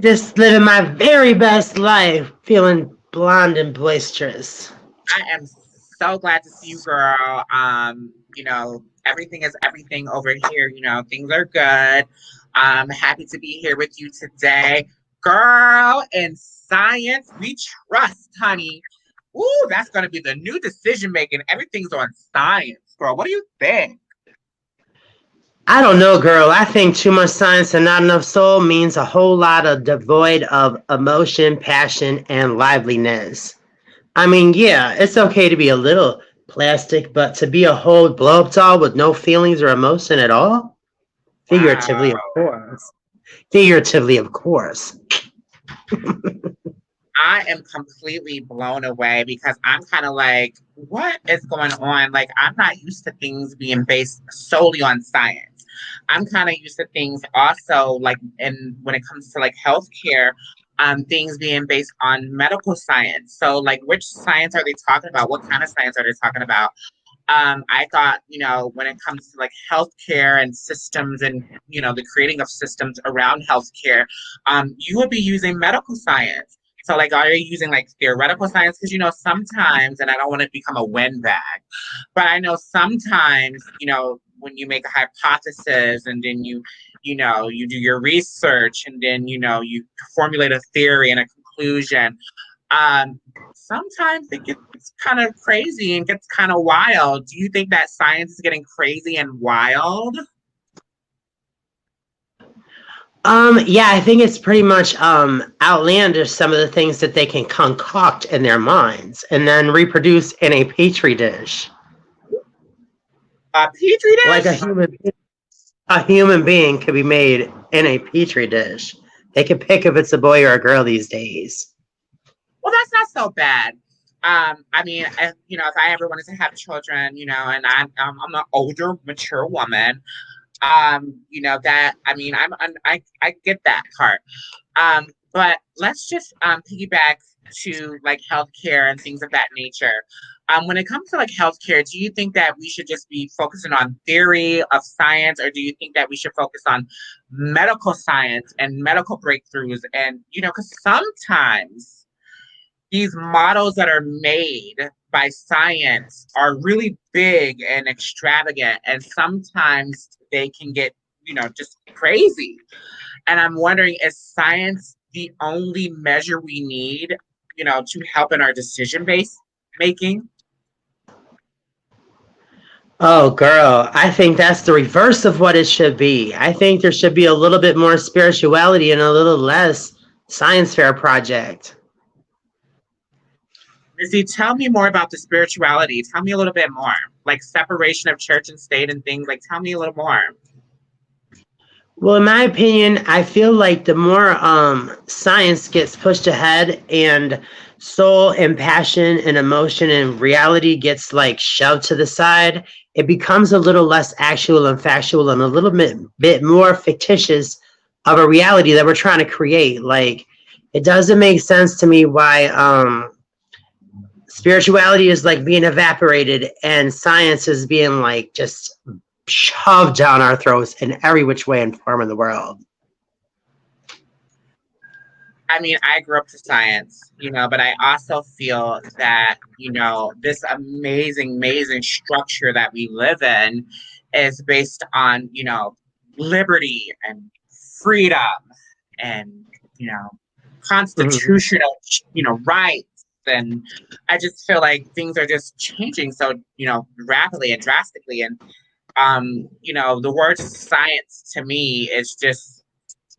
just living my very best life, feeling blonde and boisterous. I am so glad to see you, girl. Everything is everything over here. Things are good. I'm happy to be here with you today. Girl, in science, we trust, honey. Ooh, that's going to be the new decision making. Everything's on science, girl. What do you think? I don't know, girl. I think too much science and not enough soul means a whole lot of devoid of emotion, passion, and liveliness. I mean, yeah, it's okay to be a little plastic, but to be a whole blow up doll with no feelings or emotion at all? Figuratively, of Wow. course. Figuratively, of course. I am completely blown away because I'm kind of like, what is going on? Like, I'm not used to things being based solely on science. I'm kind of used to things also like, and when it comes to like healthcare, things being based on medical science. So, like, which science are they talking about? What kind of science are they talking about? I thought, when it comes to like healthcare and systems and, the creating of systems around healthcare, you would be using medical science. So, like, are you using like theoretical science? Because, sometimes, and I don't want to become a windbag, but I know sometimes, when you make a hypothesis and then you do your research and then, you formulate a theory and a conclusion. Sometimes it gets kind of crazy and gets kind of wild. Do you think that science is getting crazy and wild? Yeah, I think it's pretty much outlandish some of the things that they can concoct in their minds and then reproduce in a petri dish. A petri dish? Like a human being could be made in a petri dish. They can pick if it's a boy or a girl these days. Well, that's not so bad. I mean, if I ever wanted to have children, and I'm an older, mature woman, that I mean, I get that part. But let's just piggyback to like healthcare and things of that nature. When it comes to like healthcare, do you think that we should just be focusing on theory of science, or do you think that we should focus on medical science and medical breakthroughs? And because sometimes these models that are made by science are really big and extravagant, and sometimes they can get, just crazy. And I'm wondering, is science the only measure we need, to help in our decision-based making? Oh, girl, I think that's the reverse of what it should be. I think there should be a little bit more spirituality and a little less science fair project. Missy, tell me more about the spirituality. Tell me a little bit more, like separation of church and state and things. Like, tell me a little more. Well, in my opinion, I feel like the more science gets pushed ahead and soul and passion and emotion and reality gets like shoved to the side, it becomes a little less actual and factual and a little bit more fictitious of a reality that we're trying to create. Like, it doesn't make sense to me why spirituality is like being evaporated and science is being like just shoved down our throats in every which way and form in the world. I mean, I grew up to science, but I also feel that, this amazing, amazing structure that we live in is based on, liberty and freedom and, constitutional, rights. And I just feel like things are just changing so, rapidly and drastically. And, the word science to me is just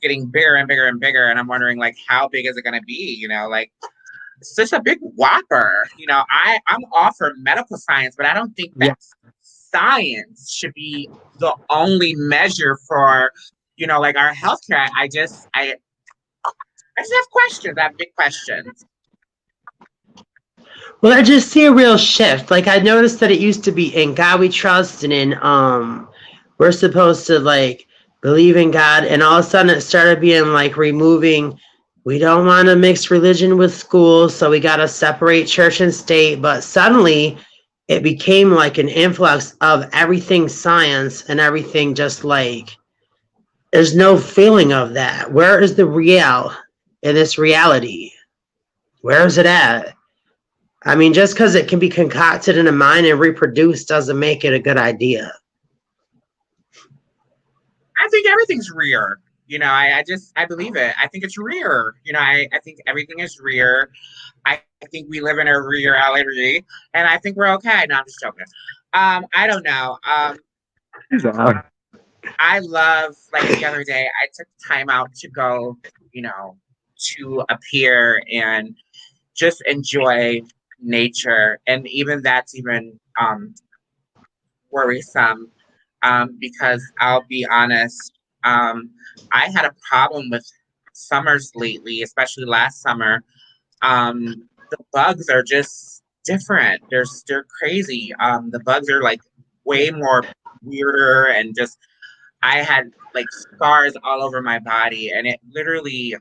getting bigger and bigger and bigger. And I'm wondering, like, how big is it going to be? Like, it's just a big whopper. I'm all for medical science, but I don't think that science should be the only measure for, like our healthcare. I just have questions. I have big questions. Well, I just see a real shift. Like, I noticed that it used to be in God we trust and in we're supposed to like believe in God, and all of a sudden it started being like removing, we don't want to mix religion with school, so we got to separate church and state. But suddenly it became like an influx of everything science and everything just like, there's no feeling of that. Where is the real? in this reality? Where is it at? I mean, just because it can be concocted in a mind and reproduced doesn't make it a good idea. I think everything's real. I believe it. I think it's real. I think everything is real. I think we live in a reality, and I think we're okay. No, I'm just joking. I don't know. I love, like, the other day, I took time out to go, to a pier and just enjoy nature. And even that's even worrisome, because I'll be honest, I had a problem with summers lately, especially last summer. The bugs are just different. They're crazy. The bugs are like way more weirder, and just I had like scars all over my body, and it literally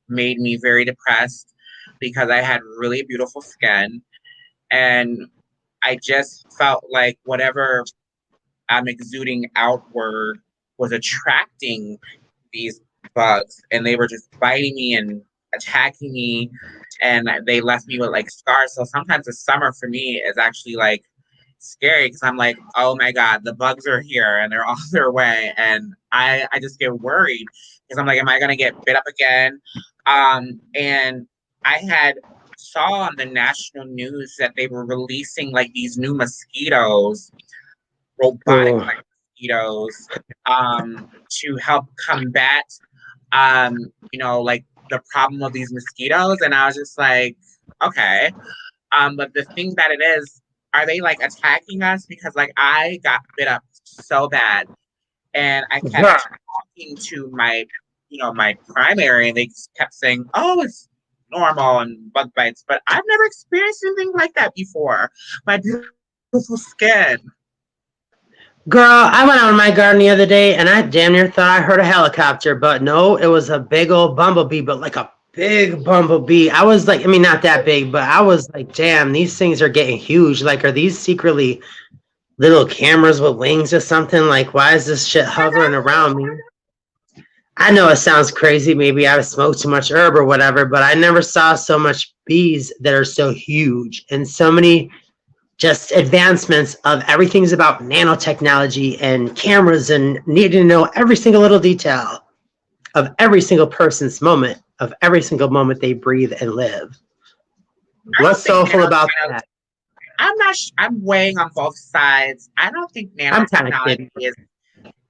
made me very depressed because I had really beautiful skin, and I just felt like whatever I'm exuding outward was attracting these bugs, and they were just biting me and attacking me, and they left me with like scars. So sometimes the summer for me is actually like scary, because I'm like, oh my God, the bugs are here and they're on their way. And I just get worried, because I'm like, am I gonna get bit up again? And I had saw on the national news that they were releasing like these new mosquitoes, robotic like mosquitoes, to help combat like the problem of these mosquitoes. And I was just like, okay. But the thing that it is, are they like attacking us? Because like I got bit up so bad, and I kept talking to my primary, and they kept saying, "Oh, it's normal and bug bites," but I've never experienced anything like that before. My beautiful skin. Girl, I went out in my garden the other day and I damn near thought I heard a helicopter, but no, it was a big old bumblebee, but like a big bumblebee. I was like, I mean, not that big, but I was like, damn, these things are getting huge. Like, are these secretly little cameras with wings or something? Like, why is this shit hovering around me? I know it sounds crazy. Maybe I smoked too much herb or whatever, but I never saw so much bees that are so huge and so many just advancements of everything's about nanotechnology and cameras and needing to know every single little detail of every single person's moment, of every single moment they breathe and live. What's soulful about that? I'm weighing on both sides. I don't think nanotechnology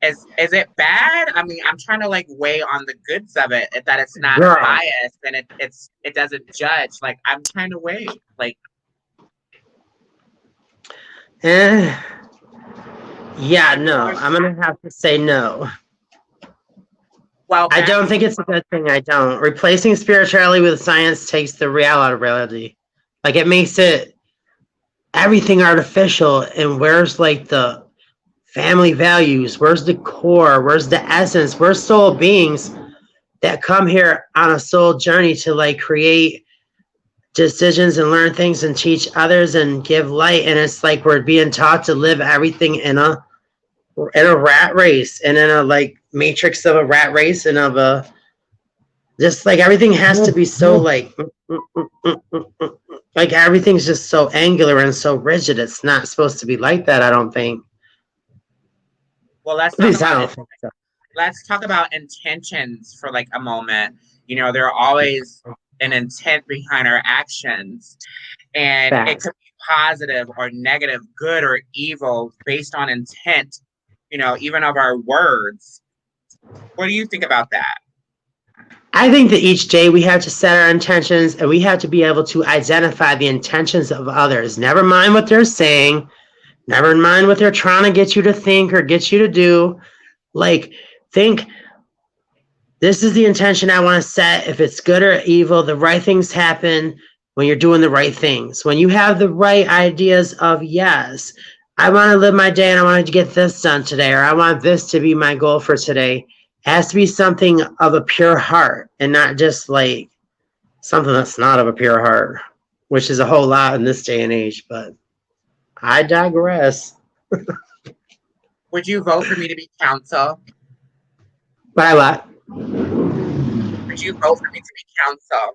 is it bad? I mean, I'm trying to like weigh on the goods of it, that it's not biased and it doesn't judge. Like, I'm trying to weigh, like, yeah, no, I'm gonna have to say no. Well, I don't think it's a good thing. I don't. Replacing spirituality with science takes the real out of reality. Like, it makes it everything artificial. And where's like the family values? Where's the core? Where's the essence? Where's soul beings that come here on a soul journey to like create decisions and learn things and teach others and give light? And it's like we're being taught to live everything in a rat race and in a like matrix of a rat race and of a just like everything has to be so like everything's just so angular and so rigid. It's not supposed to be like that, I don't think. Well, let's talk about intentions for like a moment. There are always an intent behind our actions, and it could be positive or negative, good or evil, based on intent, even of our words. What do you think about that? I think that each day we have to set our intentions, and we have to be able to identify the intentions of others. Never mind what they're saying. Never mind what they're trying to get you to think or get you to do. Like, think, this is the intention I want to set. If it's good or evil, the right things happen when you're doing the right things. When you have the right ideas of, yes, I want to live my day and I want to get this done today, or I want this to be my goal for today. It has to be something of a pure heart and not just like something that's not of a pure heart, which is a whole lot in this day and age, but I digress. Would you vote for me to be counsel? By what? For Would you vote for me to be council?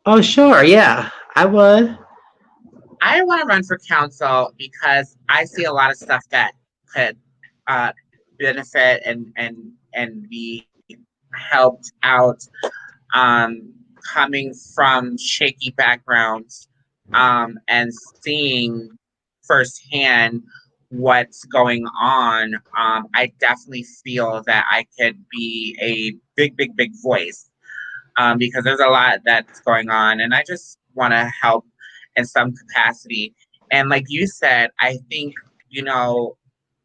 Oh, sure. Yeah, I would. I want to run for council because I see a lot of stuff that could uh, benefit and be helped out, um, coming from shaky backgrounds, and seeing firsthand what's going on. I definitely feel that I could be a big voice, because there's a lot that's going on, and I just want to help in some capacity. And like you said, I think,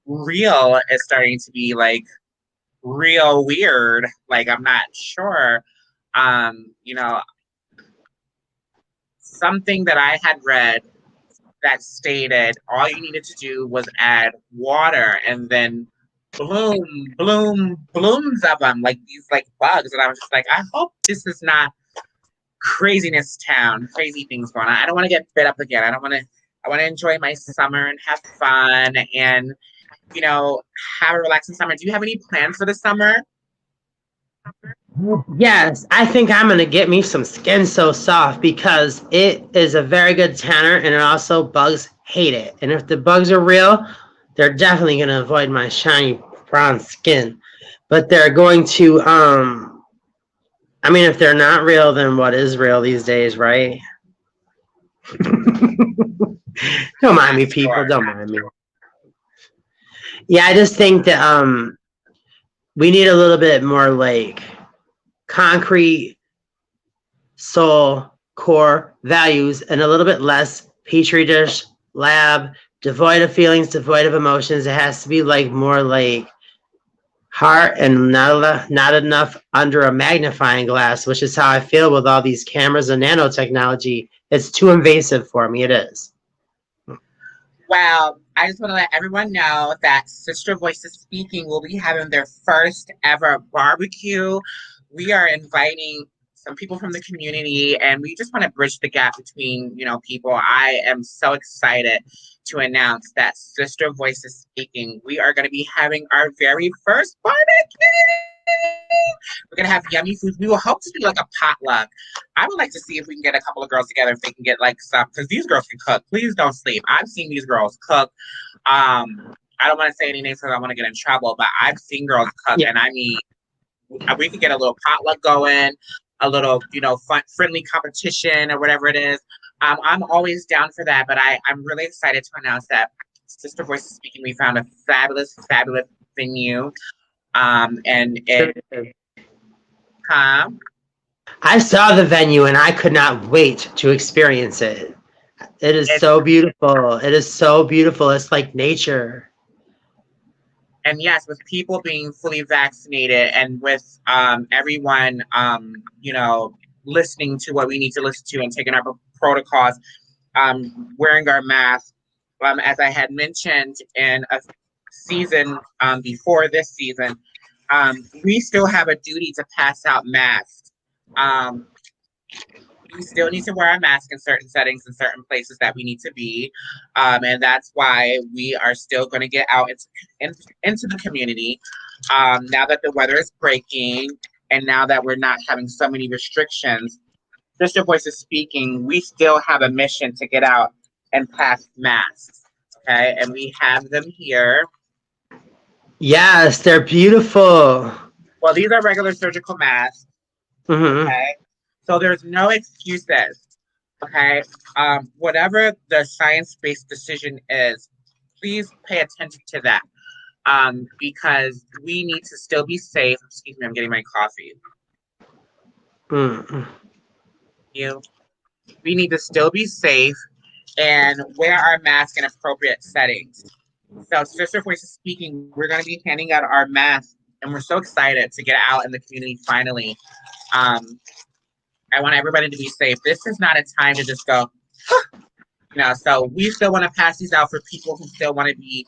real is starting to be like real weird. Like, I'm not sure. You know, something that I had read that stated all you needed to do was add water, and then blooms of them, like these like bugs. And I was just like, I hope this is not craziness town, crazy things going on. I don't want to get bit up again. I want to enjoy my summer and have fun and, have a relaxing summer. Do you have any plans for the summer? Yes, I think I'm gonna get me some Skin So Soft because it is a very good tanner and it also bugs hate it. And if the bugs are real, they're definitely gonna avoid my shiny brown skin. But they're going to I mean if they're not real, then what is real these days, right? Don't mind me, people. Sure. Don't mind me. Yeah, I just think that we need a little bit more like concrete soul core values and a little bit less petri dish lab, devoid of feelings, devoid of emotions. It has to be like more like heart and not enough under a magnifying glass, which is how I feel with all these cameras and nanotechnology. It's too invasive for me. It is. Well, I just want to let everyone know that Sister Voices Speaking will be having their first ever barbecue. We are inviting some people from the community, and we just want to bridge the gap between, people. I am so excited to announce that Sister Voices Speaking, we are going to be having our very first barbecue. We're going to have yummy food. We will hope to do like a potluck. I would like to see if we can get a couple of girls together, if they can get like stuff, because these girls can cook. Please don't sleep. I've seen these girls cook. I don't want to say any names because I want to get in trouble, but I've seen girls cook, and I mean, we could get a little potluck going, a little, fun, friendly competition or whatever it is. I'm always down for that, but I'm really excited to announce that Sister Voices Speaking, we found a fabulous venue. And it, I saw the venue and I could not wait to experience it. It's so beautiful. It is so beautiful. It's like nature. And yes, with people being fully vaccinated and with everyone, listening to what we need to listen to and taking our protocols, wearing our masks. As I had mentioned in a season before this season, we still have a duty to pass out masks. We still need to wear our mask in certain settings and certain places that we need to be. And that's why we are still going to get out into the community. Now that the weather is breaking and now that we're not having so many restrictions, Sister Voices Speaking, we still have a mission to get out and pass masks. Okay. And we have them here. Yes, they're beautiful. Well, these are regular surgical masks. Mm-hmm. Okay. So there's no excuses. Okay. Whatever the science-based decision is, please pay attention to that. Because we need to still be safe. Excuse me, I'm getting my coffee. Mm-hmm. We need to still be safe and wear our mask in appropriate settings. So, Sister Voices Speaking, we're going to be handing out our masks, and we're so excited to get out in the community finally. I want everybody to be safe. This is not a time to just go, so we still want to pass these out for people who still want to be,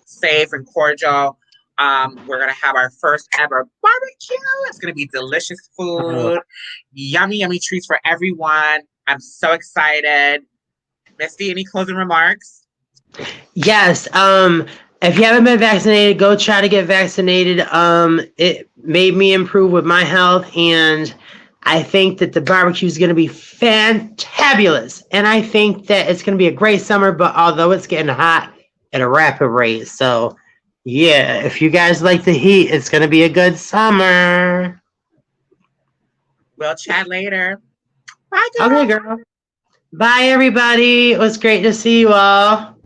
safe and cordial. We're going to have our first ever barbecue. It's going to be delicious food, yummy treats for everyone. I'm so excited. Misty, any closing remarks? Yes. if you haven't been vaccinated, go try to get vaccinated. It made me improve with my health, and I think that the barbecue is going to be fantabulous. And I think that it's going to be a great summer, but although it's getting hot at a rapid rate. So, yeah, if you guys like the heat, it's going to be a good summer. We'll chat later. Bye, girl. Okay, girl. Bye, everybody. It was great to see you all.